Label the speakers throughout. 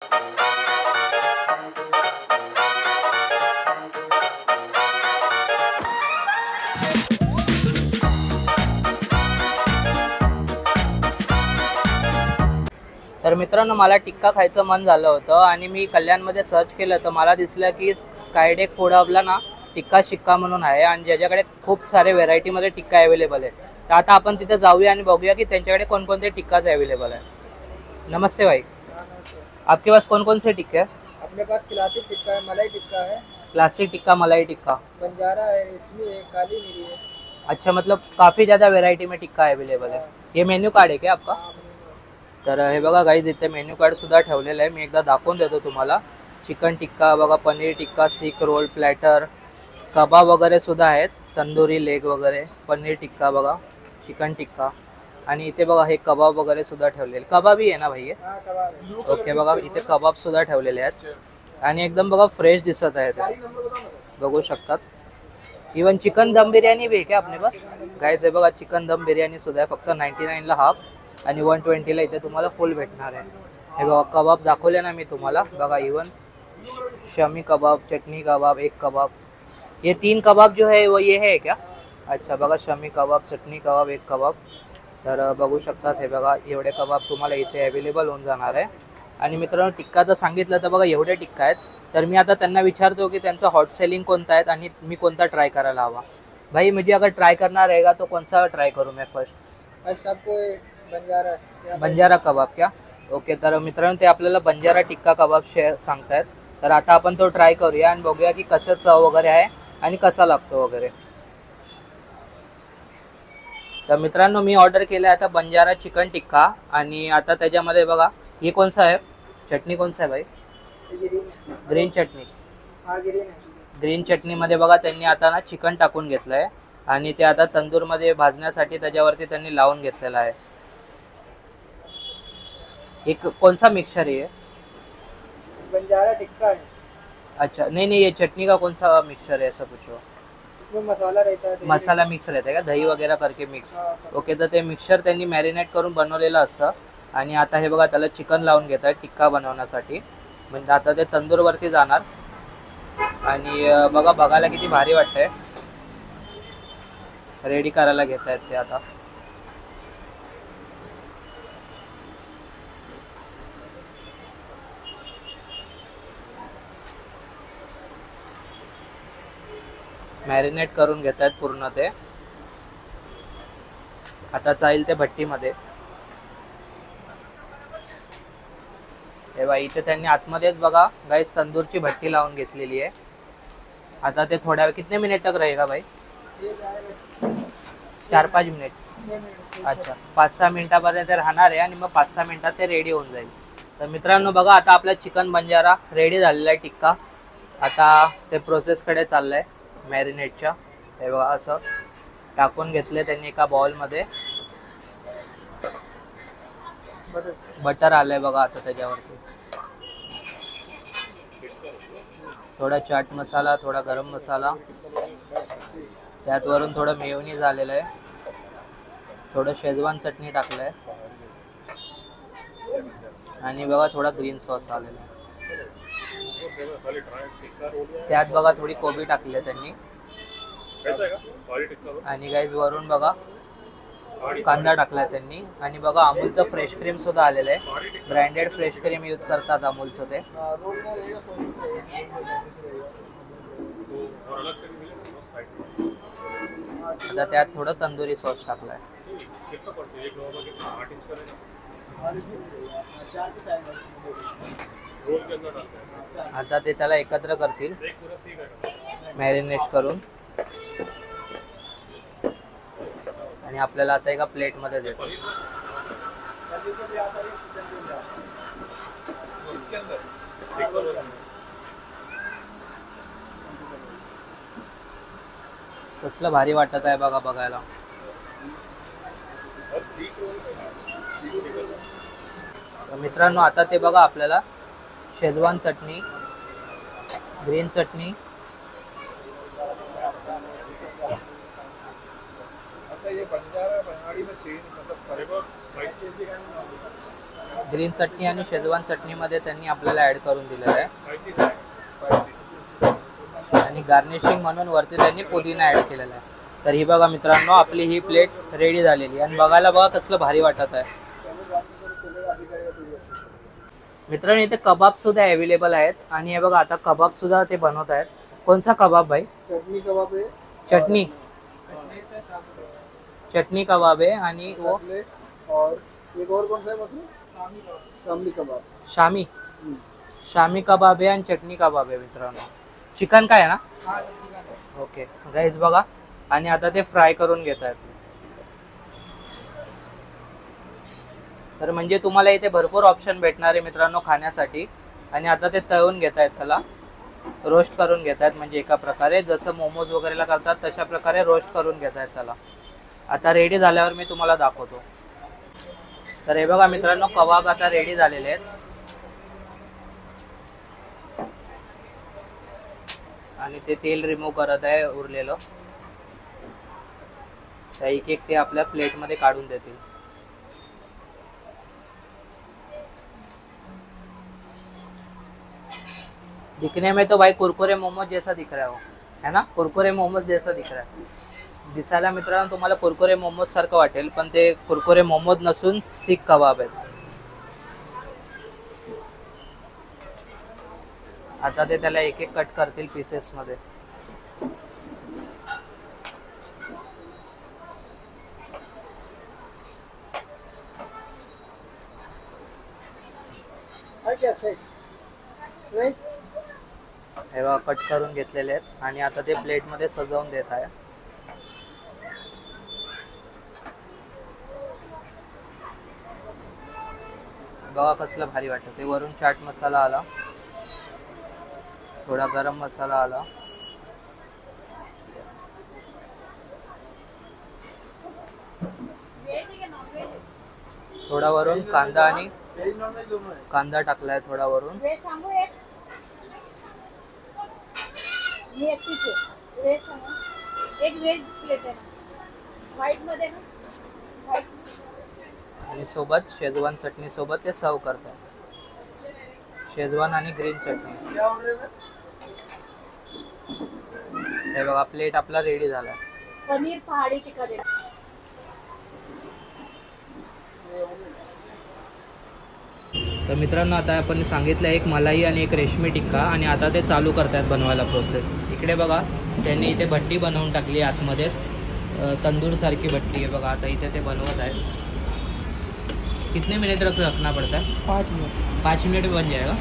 Speaker 1: तर मित्रांनो, मला टिक्का खायचं मन झालं होतं आणि मी कल्याणमध्ये सर्च केलं तर मला दिसलं की स्कायडेक फूड हबला ना टिक्का शिक्का म्हणून आहे आणि ज्याच्याकडे खूप सारे व्हेरायटीमध्ये टिक्का अवेलेबल आहे. तर आता आपण तिथे जाऊया आणि बघूया की त्यांच्याकडे कोणकोणते टिक्काज अवेलेबल आहे. नमस्ते भाई, आपके पास कौन कौन से टिक्के हैं?
Speaker 2: अपने पास क्लासिक टिक्का है, मलाई टिक्का है,
Speaker 1: क्लासिक टिक्का, मलाई टिक्का,
Speaker 2: बंजारा है, इसमें है, काली मिरी है.
Speaker 1: अच्छा, मतलब काफ़ी ज़्यादा वेरायटी में टिक्का अवेलेबल है. ये मेन्यू कार्ड आहे क्या आपका? तर हे बघा गाईज, इथे मेन्यू कार्ड सुद्धा ठेवलेलं आहे. मी एकदा दाखवून देतो तुम्हाला. चिकन टिक्का बघा, पनीर टिक्का, सीख रोल, प्लॅटर, कबाब वगैरे सुद्धा आहेत, तंदुरी लेग वगैरे, पनीर टिक्का बघा, चिकन टिक्का आणि इथे बघा हे कबाब वगैरे सुद्धा ठेवलेले. कबाबी आहे ना भाई? ओके, बघा इथे कबाब सुद्धा ठेवलेले आहेत आणि एकदम बघा फ्रेश दिसत आहे ते, बघू शकतात. इवन चिकन दम बिर्याणी भी आहे क्या आपने पास? गाईज हे बघा, चिकन दम बिर्याणी सुद्धा आहे, फक्त 99ला हाफ आणि 120ला इथे तुम्हाला फुल भेटणार आहे. हे बघा कबाब दाखवले ना मी तुम्हाला, बघा इवन शमी कबाब, चटनी कबाब, एक कबाब, ये 3 कबाब जो है वो ये है क्या? अच्छा बघा, शमी कबाब, चटनी कबाब, एक कबाब. तर बघू शकतात हे बघा, एवढे कबाब तुम्हाला इथे अवेलेबल होऊन जाणार आहे. आणि मित्रांनो, टिक्का तर सांगितलं तर बघा एवढे टिक्का आहेत. तर मी आता त्यांना विचारतो की त्यांचा हॉट सेलिंग कोणता आहे आणि मी कोणता ट्राय करायला हवा. भाई मुझे अगर ट्राई करना रहेगा तो कौन सा ट्राई करूँ मैं फर्स्ट?
Speaker 2: आपको
Speaker 1: बंजारा कबाब क्या? ओके, तर मित्रांनो ते आपल्याला बंजारा टिक्का कबाब सांगतायत. तर आता आपण तो ट्राय करूया आणि बघूया की कसं चव वगैरे आहे आणि कसा लागतो वगैरे. तर मित्रांनो, मी ऑर्डर केलं आहे आता बंजारा चिकन टिक्का आणि आता त्याच्यामध्ये बघा हे कोणसा आहे, चटणी कोणसा आहे भाई? ग्रीन चटणी. ग्रीन चटणीमध्ये बघा त्यांनी आता ना चिकन टाकून घेतलं आहे आणि ते आता तंदूरमध्ये भाजण्यासाठी त्याच्यावरती त्यांनी लावून घेतलेलं आहे. एक कौन सा मिक्सचर है ये?
Speaker 2: बंजारा टिक्का है.
Speaker 1: अच्छा, नहीं ये चटनी का कौन सा मिक्सचर है, ऐसा पूछो.
Speaker 2: इसमें मसाला रहता है,
Speaker 1: मसाला मिक्स रहता है का, दही वगैरह करके मिक्स? ओके, तर ते मिक्सचर त्यांनी मॅरिनेट करून बनवलेलं असतं आणि आता हे बघा त्याला चिकन लावून घेत आहेत टिक्का बनवण्यासाठी. म्हणजे आता ते तंदूरवरती जाणार आणि बघा बघायला किती भारी वाटतंय. रेडी करायला घेत आहेत ते आता. मॅरिनेट करून घेत आहेत पूर्ण ते. आता जाईल ते भट्टीमध्ये. हे बघा इथे त्यांनी आतमध्येच बघा गाइस तंदूरची भट्टी लावून घेतलेली आहे. आता ते थोड्या वेळ, कितने मिनिट तक रहेगा भाई? 4-5 मिनिट. अच्छा, 5-6 मिनिटापर्यंत राहणार आहे आणि मग 5-6 मिनिटात ते रेडी होऊन जाईल. तर मित्रांनो बघा, आता आपला चिकन बंजारा रेडी झालेला आहे टिक्का. आता ते प्रोसेसकडे चाललंय मॅरिनेटच्या. हे बघा असं टाकून घेतले त्यांनी एका बाउलमध्ये. बटर आलंय बघा आता त्याच्यावरती. थोडा चाट मसाला, थोडा गरम मसाला, त्यात वरून थोडं मेयोनीज आलेलं आहे, थोडं शेजवान चटणी टाकलंय आणि बघा थोडा ग्रीन सॉस आलेला आहे. त्यात बघा थोडी कोबी टाकली आहे त्यांनी आणि गाईज वरून बघा कांदा टाकलाय त्यांनी आणि बघा अमूलचं फ्रेश क्रीम सुद्धा आलेलं आहे. ब्रँडेड फ्रेश क्रीम यूज करतात अमूलचं ते. आता त्यात थोडं तंदुरी सॉस टाकलाय. आता ते त्याला एकत्र करतील मॅरिनेट करून आणि आपल्याला आता एका प्लेटमध्ये देतो. कसलं भारी वाटत आहे बघा बघायला. मित्रांनो आता ते बघा आपल्याला शेजवान चटणी, ग्रीन चटणी, ग्रीन चटणी आणि शेजवान चटणीमध्ये त्यांनी आपल्याला ॲड करून दिलेलं आहे. आणि गार्निशिंग म्हणून वरती त्यांनी पुदिना ॲड केलेला आहे. तर ही बघा मित्रांनो, आपली ही प्लेट रेडी झालेली आणि बघायला बघा कसलं भारी वाटत आहे. मित्रांनो इथे कबाब सुद्धा अवेलेबल आहेत आणि हे बघा आता कबाब सुद्धा ते बनवत आहेत. कोणसा कबाब भाई?
Speaker 2: चटनी कबाब है,
Speaker 1: चटनी चटनी कबाब आहे आणि वो
Speaker 2: और एक और कौन सा है मतलब शामी कबाब.
Speaker 1: शामी शामी कबाब आहे आणि चटणी कबाब आहे मित्रांनो. चिकन काय आहे ना? ओके गाईज बघा. आणि आता ते फ्राय करून घेत आहेत. तर म्हणजे तुम्हाला इथे भरपूर ऑप्शन भेटणार आहे मित्रांनो खाण्यासाठी. आणि आता ते तळून घेत आहेत, त्याला रोस्ट करून घेत आहेत. म्हणजे एका प्रकारे जसं मोमोज वगैरेला करतात तशा प्रकारे रोस्ट करून घेत आहेत त्याला. आता रेडी झाल्यावर मी तुम्हाला दाखवतो. तर हे बघा मित्रांनो, कबाब आता रेडी झालेले आहेत. आणि ते तेल रिमूव्ह करत आहे उरलेलं. तर एक एक ते आपल्या प्लेटमध्ये काढून देतील. दिखने में तो भाई कुरकुरे मोमोज जैसा दिख रहा है ना? कुरकुरे मोमोज जैसा दिख रहा है. दिसायला मित्रांनो तुम्हाला कुरकुरे मोमोज सारखं वाटेल, पण ते कुरकुरे मोमोज नसून सीख कबाब आहेत. आता ते त्याला एक एक कट करतील पीसेस मध्ये. हे बघा कट करून घेतलेले आहेत आणि आता ते प्लेट मध्ये सजवून देत आहे. बघा कसलं भारी वाटतं ते. वरून चाट मसाला आला, थोडा गरम मसाला आला, थोडा वरून कांदा आणि कांदा टाकलाय थोडा वरून. आणि सोबत शेजवान चटणी सोबत ते सर्व करतात. शेजवान आणि ग्रीन चटणी. हे बघा प्लेट आपला रेडी झाला.
Speaker 3: पनीर पहाडी टिक्का दे.
Speaker 1: तर मित्रांनो आता आपण सांगितलं एक मलाई आणि एक रेशमी टिक्का आणि आता ते चालू करतात बनवायला प्रोसेस. इकडे बघा त्यांनी इथे भट्टी बनवून टाकली आतमध्येच, तंदूर सारखी भट्टी आहे बघा. आता इथे ते बनवत आहेत. कितने मिनिट रखना पड़ता है?
Speaker 2: 5 मिनट.
Speaker 1: 5 मिनिट बन जाएगा.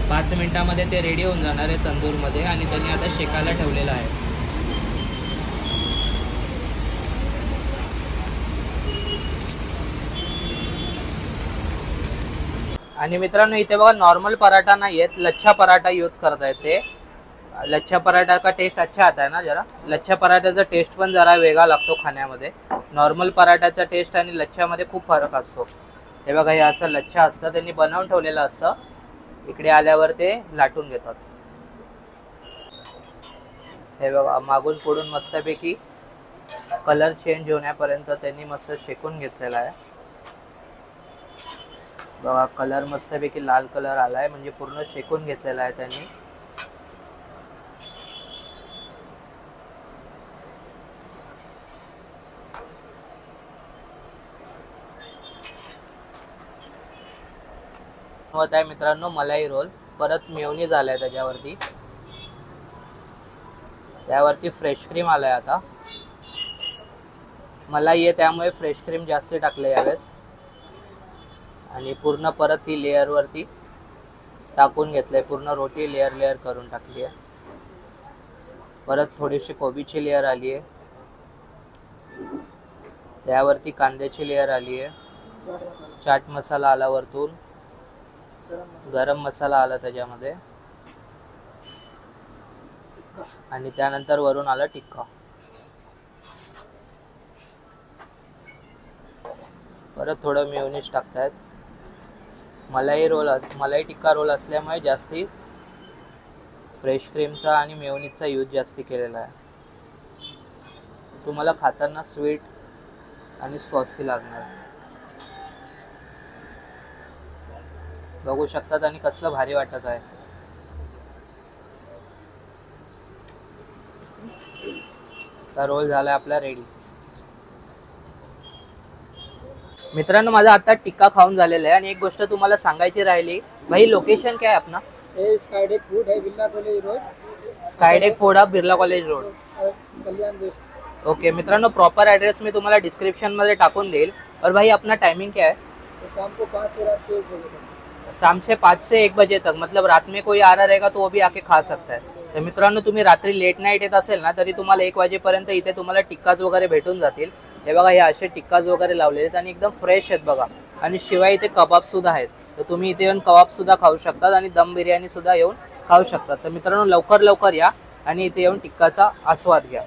Speaker 1: 5 मिनिटामध्ये ते रेडी होऊन जाणार आहे तंदूरमध्ये. आणि त्यांनी आता शेकायला ठेवलेलं आहे. आणि मित्रांनो इथे बघा नॉर्मल पराठा नाही आहेत, लच्छा पराठा यूज करतायत ते. लच्छा पराठा का टेस्ट अच्छा आता है ना जरा. लच्छा पराठ्याचा टेस्ट पण जरा वेगळा लागतो खाण्यामध्ये. नॉर्मल पराठ्याचा टेस्ट आणि लच्छामध्ये खूप फरक असतो. हे बघा हे असं लच्छा असतं, त्यांनी बनवून ठेवलेलं असतं. इकडे आल्यावर ते लाटून घेतात. हे बघा मागून पुढून मस्तपैकी कलर चेंज होण्यापर्यंत त्यांनी मस्त शेकून घेतलेला आहे. बघा कलर मस्तपैकी लाल कलर आलाय, म्हणजे पूर्ण शेकून घेतलेला आहे त्यांनी. होत आहे मित्रांनो मलाई रोल. परत मेयोनीज आलाय त्याच्यावरती. त्यावरती फ्रेश क्रीम आलाय. आता मलाई आहे त्यामुळे फ्रेश क्रीम जास्त टाकले यावेळेस. आणि पूर्ण परत ती लेयर वरती टाकून घेतलंय. पूर्ण रोटी लेयर लेयर करून टाकली आहे. परत थोडीशी कोबीची लेयर आली आहे. त्यावरती कांद्याची लेयर आली आहे. चाट मसाला आला वरतून. गरम मसाला आला त्याच्यामध्ये. आणि त्यानंतर वरून आला टिक्का. परत थोडं मेयोनीज टाकतायत. मलाई टिक्का रोल असल्यामुळे जास्ती फ्रेश क्रीमचा आणि मेयोनीजचा यूज जास्ती केलेला आहे. तुम्हाला खाताना स्वीट आणि सॉसी लागणार. बघू शकतात आणि कसलं भारी वाटत आहे. तर रोल झालाय आपला रेडी. मित्रांनो माझा आता टिक्का खाऊन झालेला आहे आणि एक गोष्ट तुम्हाला सांगायची राहिली. भाई लोकेशन क्या है अपना?
Speaker 2: ये स्काईडेक फूड है, Birla college road,
Speaker 1: Skydeck food hub, Birla college road.
Speaker 2: Kalyan west.
Speaker 1: Okay मित्रांनो प्रॉपर एड्रेस मी तुम्हाला डिस्क्रिप्शन मध्ये टाकून देईल. और भाई अपना टाइमिंग क्या है?
Speaker 2: तो शाम को 5 से रात के 1 बजे तक.
Speaker 1: शाम से 5 से 1 बजे तक, मतलब रात में कोई आ रहा रहेगा तो वो भी आके खा सकता है. तर मित्रांनो तुम्ही रात्री लेट नाईट येत असेल ना तरी तुम्हाला 1 वाजेपर्यंत इथे तुम्हाला टिक्काज वगैरे भेटून जातील. हे बघा हे असे टिक्काज वगैरे लावलेले आहेत आणि एकदम फ्रेश आहेत बघा. आणि शिवाय इथे कबाब सुद्धा आहेत. तर तुम्ही इथे येऊन कबाब सुद्धा खाऊ शकतात आणि दम बिर्याणी सुद्धा येऊन खाऊ शकतात. तर मित्रांनो लवकर लवकर या आणि इथे येऊन टिक्काचा आस्वाद घ्या.